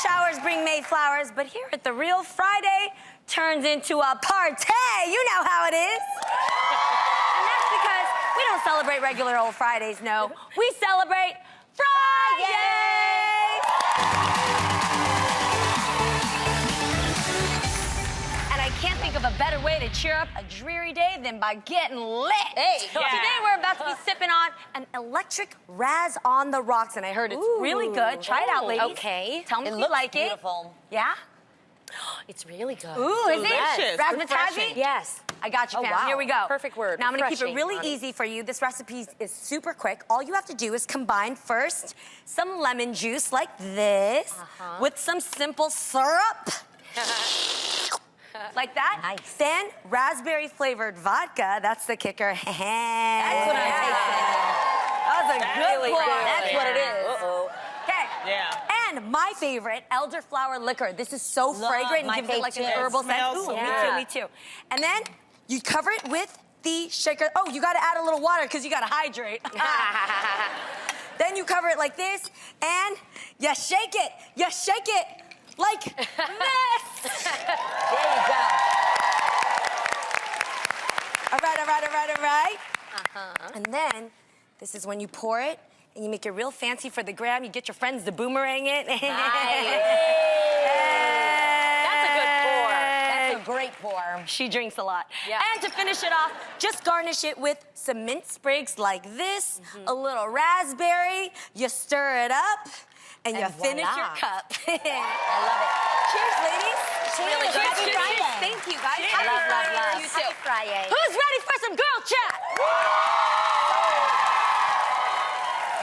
showers bring May flowers, but here at the Real Friday turns into a party. You know how it is. And that's because we don't celebrate regular old Fridays, no. We celebrate Fridays! And I can't think of a better way to cheer up a dreary day than by getting lit. Hey, Today we're about to be sipping on an electric Raz on the rocks, and I heard it's really good. Try it out, ladies. Okay. Tell me if you looks like beautiful. it. Yeah? It's really good. Ooh, is Delicious. it? Razzmatazzy? Yes. I got you, Oh, fam. wow. Here we go. Perfect word. Now I'm gonna keep it Refreshing, really honey. easy for you. This recipe is super quick. All you have to do is combine first some lemon juice like this with some simple syrup. Like that. Nice. Then raspberry flavored vodka. That's the kicker. That's what I'm tasting. That was a good really pour. good. That's what it is. Uh-oh. Okay. Yeah. And my favorite, elderflower liquor. This is so fragrant and my gives it like an fave too. herbal scent. Smells Ooh, so me good. me too. And then you cover it with the shaker. Oh, you gotta add a little water because you gotta hydrate. Then you cover it like this and you shake it. You shake it like this. There you go. All right, all right, all right, all right. And then this is when you pour it and you make it real fancy for the gram. You get your friends to boomerang it. That's a good pour. That's a great pour. She drinks a lot. Yeah. And to finish it off, just garnish it with some mint sprigs like this, a little raspberry. You stir it up, and you And finish your voila. cup. I love it. Cheers, ladies. Really good. Cheers, Happy cheers, Friday. cheers. Thank you, guys. Love, love, love. You too. Happy Friday. Who's ready for some girl chat?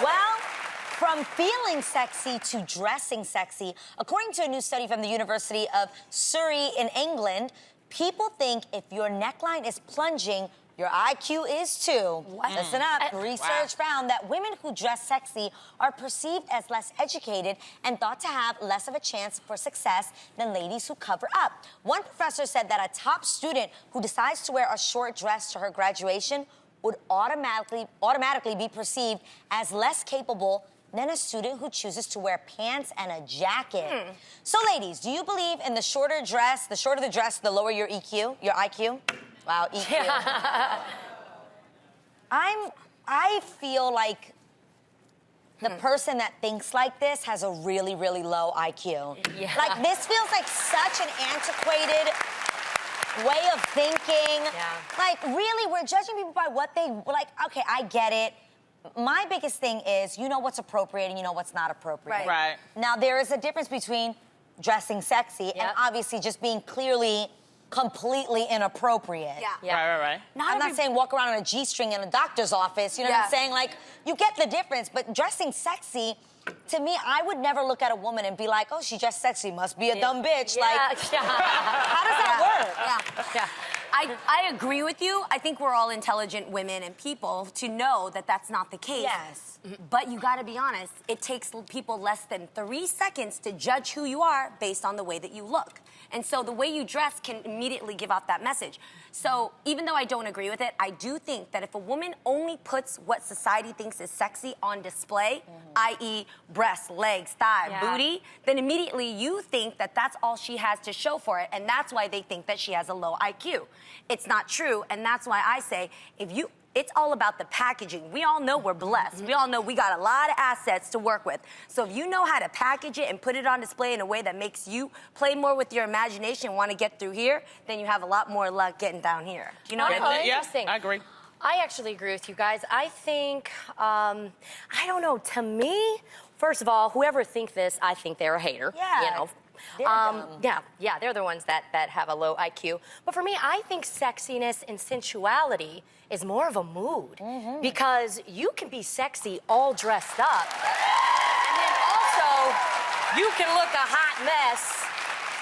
Well, from feeling sexy to dressing sexy, according to a new study from the University of Surrey in England, people think if your neckline is plunging, your IQ is too. What? Listen up. Research found that women who dress sexy are perceived as less educated and thought to have less of a chance for success than ladies who cover up. One professor said that a top student who decides to wear a short dress to her graduation would automatically be perceived as less capable than a student who chooses to wear pants and a jacket. So ladies, do you believe in the shorter dress, the shorter the dress, the lower your EQ, your IQ? Wow, EQ. I feel like the person that thinks like this has a really, really low IQ. Yeah. Like, this feels like such an antiquated way of thinking. Yeah. Like, really, we're judging people by what they, like, okay, I get it. My biggest thing is, you know what's appropriate and you know what's not appropriate. Right. Now, there is a difference between dressing sexy and obviously just being clearly completely inappropriate. Yeah. Right. I'm not saying walk around on a G-string in a doctor's office, you know what I'm saying? Like, you get the difference, but dressing sexy, to me, I would never look at a woman and be like, oh, she dressed sexy, must be a dumb bitch. Like, how does that work? Yeah. I agree with you. I think we're all intelligent women and people to know that that's not the case. Yes. But you gotta be honest, it takes people less than 3 seconds to judge who you are based on the way that you look. And so the way you dress can immediately give off that message. So even though I don't agree with it, I do think that if a woman only puts what society thinks is sexy on display, i.e. breasts, legs, thigh, booty, then immediately you think that that's all she has to show for it, and that's why they think that she has a low IQ. It's not true, and that's why I say, it's all about the packaging. We all know we're blessed. We all know we got a lot of assets to work with. So if you know how to package it and put it on display in a way that makes you play more with your imagination and want to get through here, then you have a lot more luck getting down here. Do you know what I mean? Yeah, Interesting. I agree. I actually agree with you guys. I think, I don't know, to me, first of all, whoever thinks this, I think they're a hater. Yeah. You know. They're dumb. Yeah, they're the ones that have a low IQ. But for me, I think sexiness and sensuality is more of a mood. Because you can be sexy all dressed up. And then also, you can look a hot mess,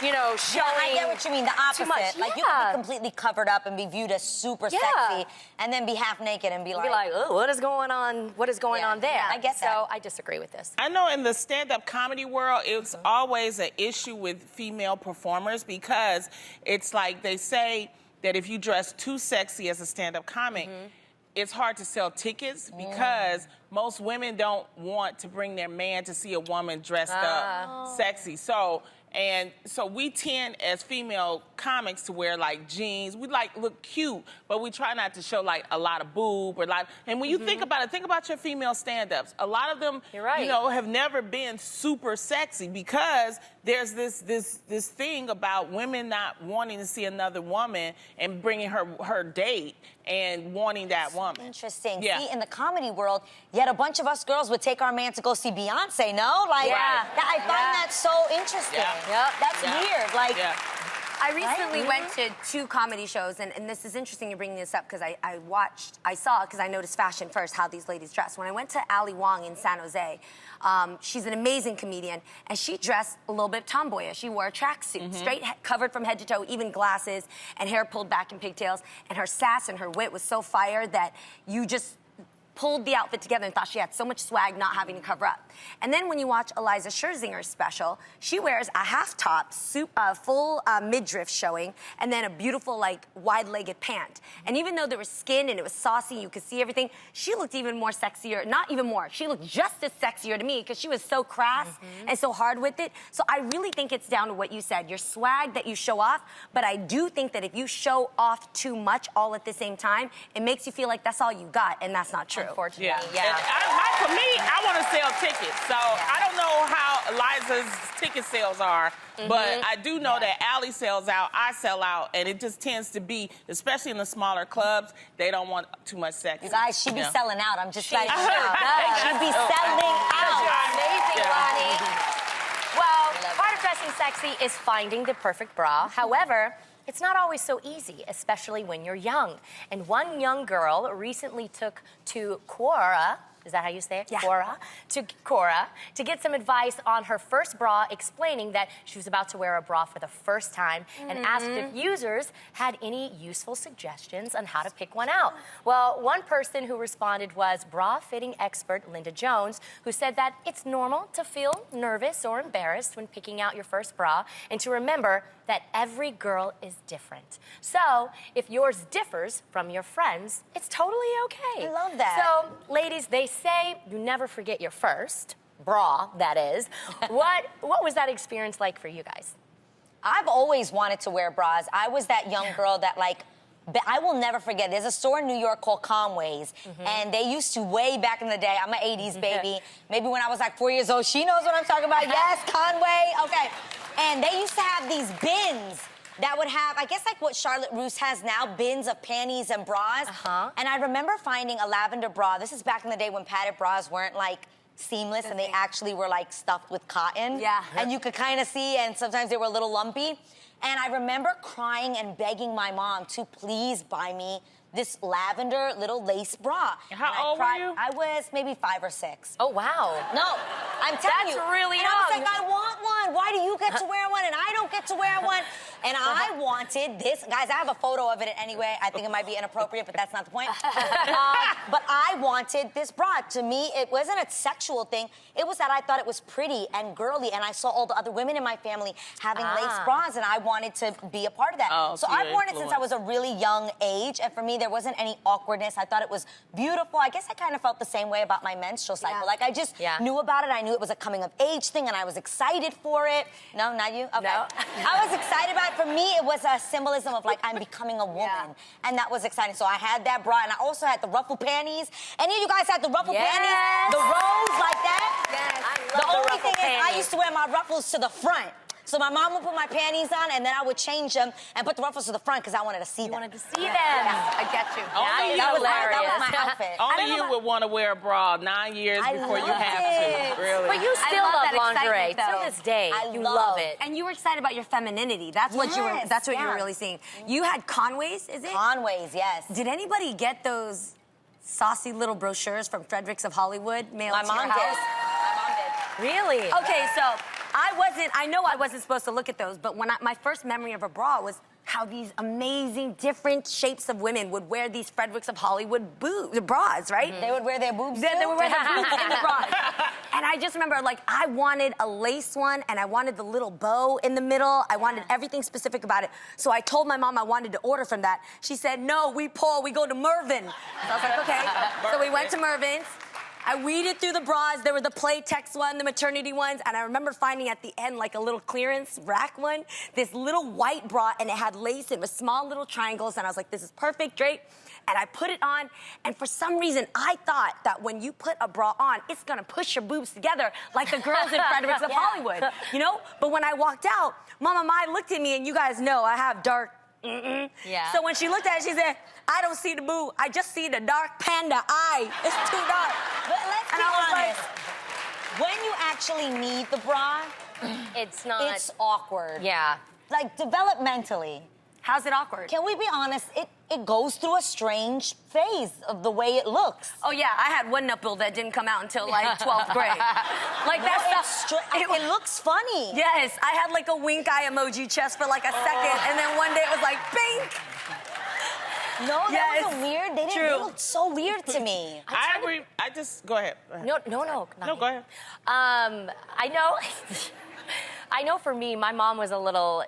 you know, showing. I get what you mean, the opposite. too much. Like, you can be completely covered up and be viewed as super sexy, and then be half naked and be like, oh, what is going on? What is going on there? yeah, I get that. So I disagree with this. I know in the stand-up comedy world, it's always an issue with female performers because it's like they say that if you dress too sexy as a stand-up comic, it's hard to sell tickets because most women don't want to bring their man to see a woman dressed up sexy. So we tend as female comics to wear like jeans. We like look cute, but we try not to show like a lot of boob or like. And when you think about it, think about your female stand-ups. A lot of them, You're right. you know, have never been super sexy because there's this thing about women not wanting to see another woman and bringing her date and wanting that woman. Interesting. Yeah. See, in the comedy world, yet a bunch of us girls would take our man to go see Beyonce, no? Like, I find that so interesting. Yeah. That's weird. Like, I recently went to 2 comedy shows, and this is interesting you're bringing this up because I saw, because I noticed fashion first, how these ladies dress. When I went to Ali Wong in San Jose, she's an amazing comedian, and she dressed a little bit tomboyish. She wore a tracksuit, straight covered from head to toe, even glasses, and hair pulled back in pigtails, and her sass and her wit was so fire that you just pulled the outfit together and thought she had so much swag not having to cover up. And then when you watch Eliza Scherzinger's special, she wears a half top, full midriff showing, and then a beautiful, like, wide-legged pant. And even though there was skin and it was saucy, you could see everything, she looked even more sexier, not even more, she looked just as sexier to me because she was so crass and so hard with it. So I really think it's down to what you said, your swag that you show off, but I do think that if you show off too much all at the same time, it makes you feel like that's all you got, and that's not true. Unfortunately, Yeah. For me, I want to sell tickets. So I don't know how Eliza's ticket sales are, but I do know that Allie sells out, I sell out, and it just tends to be, especially in the smaller clubs, they don't want too much sex. you guys, she be selling out. I'm just like, sure she be selling out. Amazing, Lonnie. Well, part of dressing sexy is finding the perfect bra. However, it's not always so easy, especially when you're young. And one young girl recently took to Quora, is that how you say it? Yeah. Quora, to get some advice on her first bra, explaining that she was about to wear a bra for the first time and asked if users had any useful suggestions on how to pick one out. Well, one person who responded was bra fitting expert Linda Jones, who said that it's normal to feel nervous or embarrassed when picking out your first bra, and to remember that every girl is different. So if yours differs from your friends, it's totally okay. I love that. So, ladies, they say you never forget your first bra, that is. What was that experience like for you guys? I've always wanted to wear bras. I was that young girl that, like, I will never forget. There's a store in New York called Conway's, and they used to, way back in the day, I'm an 80s baby, maybe when I was like 4 years old, she knows what I'm talking about. Yes, Conway, okay. And they used to have these bins that would have, I guess like what Charlotte Russe has now, bins of panties and bras. And I remember finding a lavender bra. This is back in the day when padded bras weren't like seamless and they actually were like stuffed with cotton. Yeah. And you could kind of see, and sometimes they were a little lumpy. And I remember crying and begging my mom to please buy me this lavender little lace bra. How old were you? I was maybe 5 or 6. Oh, wow. No, I'm telling you. That's really and I was young. like, I want one. Why do you get to wear one and I don't get to wear one? And I wanted this. Guys, I have a photo of it anyway. I think it might be inappropriate, but that's not the point. But I wanted this bra. To me, it wasn't a sexual thing. It was that I thought it was pretty and girly, and I saw all the other women in my family having lace bras, and I wanted to be a part of that. Oh, so so I've you're worn it since I influenced. was a really young age, and for me, there wasn't any awkwardness. I thought it was beautiful. I guess I kind of felt the same way about my menstrual cycle. Yeah. Like, I just knew about it. I knew it was a coming of age thing, and I was excited for it. No, not you? Okay. No. I was excited about it. For me, it was a symbolism of, like, I'm becoming a woman. And that was exciting. So I had that bra, and I also had the ruffle panties. Any of you guys had the ruffle panties? The rose like that? Yes. I The love only ruffle thing is, I panties. used to wear my ruffles to the front. So my mom would put my panties on, and then I would change them and put the ruffles to the front because I wanted to see them. wanted to see them. I get you. Only you, that was hilarious. my outfit. only you would want to wear a bra 9 years I before you loved have it. to. Really. But you I still love love that lingerie excitement, though. till this day. I You love- love it. And you were excited about your femininity. That's what you were. Yes, That's what you were yeah. really seeing. You had Conway's, is it? Conway's, yes. Did anybody get those saucy little brochures from Fredericks of Hollywood mailed My to mom your did. house? My mom did. Really? Okay, so I know I wasn't supposed to look at those, but my first memory of a bra was how these amazing, different shapes of women would wear these Fredericks of Hollywood bras, right? They would wear their boobs They too? would wear their boobs in the bra. And I just remember, like, I wanted a lace one, and I wanted the little bow in the middle. I wanted everything specific about it. So I told my mom I wanted to order from that. She said, no, we go to Mervyn. So I was like, okay. So we went to Mervyn's. I weeded through the bras. There were the Playtex one, the maternity ones, and I remember finding at the end, like a little clearance rack one, this little white bra, and it had lace in with small little triangles, and I was like, this is perfect, drape. And I put it on, and for some reason, I thought that when you put a bra on, it's gonna push your boobs together like the girls in Fredericks of Hollywood, you know? But when I walked out, Mama Mai looked at me, and you guys know I have dark, Yeah. So when she looked at it, she said, I don't see the boob, I just see the dark panda eye. It's too dark. But let's And be I was honest. When you actually need the bra, It's not. it's awkward. Yeah. Like, developmentally. How's it awkward? Can we be honest? It goes through a strange phase of the way it looks. Oh yeah, I had one nipple that didn't come out until like 12th grade. Like that stuff. It looks funny. Yes, I had like a wink eye emoji chest for like a second, and then one day it was like pink. No, that Yes, was weird. They true. looked so weird to me. I agree. I just go ahead. No. No, go ahead. I know. I know for me, my mom was a little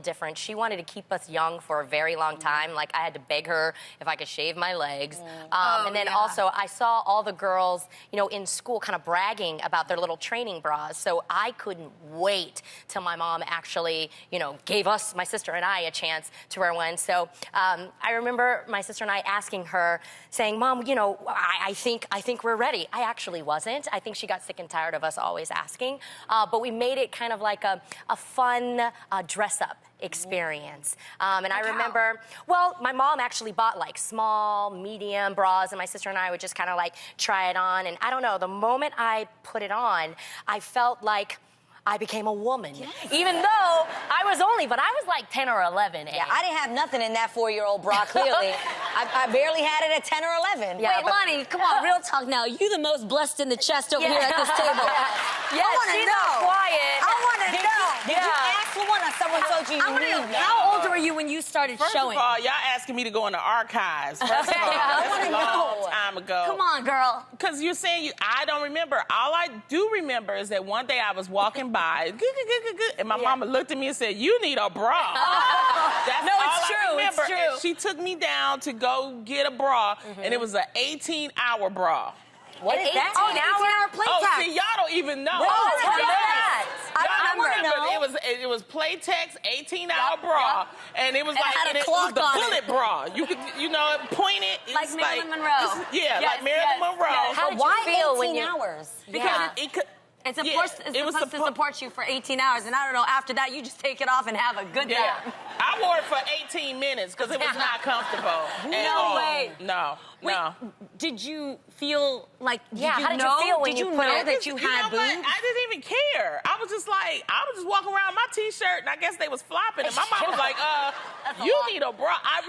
different. She wanted to keep us young for a very long time. Like, I had to beg her if I could shave my legs. And then also, I saw all the girls, you know, in school kind of bragging about their little training bras. So I couldn't wait till my mom actually, you know, gave us, my sister and I, a chance to wear one. So I remember my sister and I asking her, saying, Mom, you know, I think we're ready. I actually wasn't. I think she got sick and tired of us always asking. But we made it kind of like a fun dress-up experience. And I remember, well, my mom actually bought like small, medium bras, and my sister and I would just kind of like try it on. And I don't know, the moment I put it on, I felt like I became a woman. Yes. Even though I was like 10 or 11. Yeah, I didn't have nothing in that 4-year-old bra, clearly. I barely had it at 10 or 11. Yeah, wait, Lonnie, come on, real talk now. You the most blessed in the chest over here at this table. Yeah, I want to she's know. not quiet. I want to know. Did you ask for one or someone told you I you want to know, need one? how old were you when you started First showing? of all, y'all asking me to go in the archives. First of all, that's a long time ago. Come on, girl. Because you're saying I don't remember. All I do remember is that one day I was walking by, and my mama looked at me and said, "You need a bra." That's No, all it's true, I remember. it's true. And she took me down to go get a bra, and it was an 18-hour bra. What is that? Oh, 18-hour play Oh, tag. see, y'all don't even know. Oh, what is yeah. that? I Y'all don't remember. It was Playtex 18-hour bra, and it was And it like had a it was clock the on it. bullet bra. You could, you know, point it. It's Like Marilyn Monroe. Yeah, Yes, like Marilyn yes, Monroe. yes. How did you Why feel 18 when you... hours? Because it could. It's Yeah, supposed, it was to support you for 18 hours, and I don't know, after that, you just take it off and have a good Yeah, time. I wore it for 18 minutes because it was not comfortable. No way. No, Wait, no. did you feel like, Yeah, did how you did you know, feel when did you you put know it- that you had know what? boobs? I didn't even care. I was just walking around my t-shirt, and I guess they was flopping, and my mom was like, you need a bra. I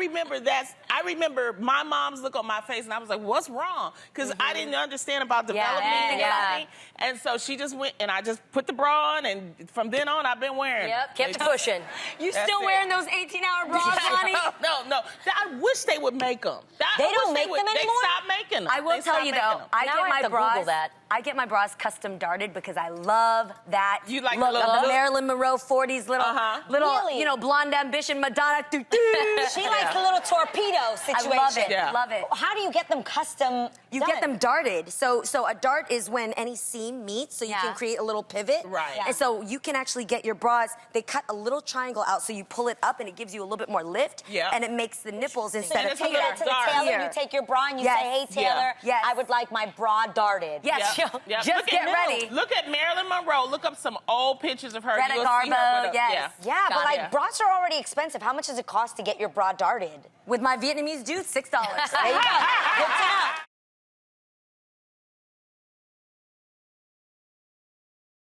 remember my mom's look on my face, and I was like, what's wrong? Because I didn't understand about development and everything. And so she just went, and I just put the bra on, and from then on, I've been wearing. Yep, kept pushing. You That's still it. wearing those 18-hour bras, honey? No. I wish they would make them. They don't make them They anymore? stopped making them. I will They tell stopped you making though, them. I Now get I my have to bras. Google that. I get my bras custom darted because I love that You like look the of little the look? Marilyn Monroe 40s little, Really? you know, blonde ambition, Madonna. She likes the little torpedo situation. I love it. Yeah. Love it. How do you get them custom You done? get them darted. So a dart is when any seam meets, so you Yeah. can create a little pivot. Right. Yeah. And so you can actually get your bras, they cut a little triangle out so you pull it up and it gives you a little bit more lift. Yeah. And it makes the nipples instead And of it's a Take little that to the dart. tailor, Here. you take your bra and you Yes. say, hey, Yeah. Taylor, Yes. I would like my bra darted. Yes. Yep. Just Look get at, ready. Look at Marilyn Monroe. Look up some old pictures of her. Greta You'll see her Garbo, with a- yes. Yeah, but Got like it. bras are already expensive. How much does it cost to get your bra darted? With my Vietnamese dude, $6. There you go. Good to know.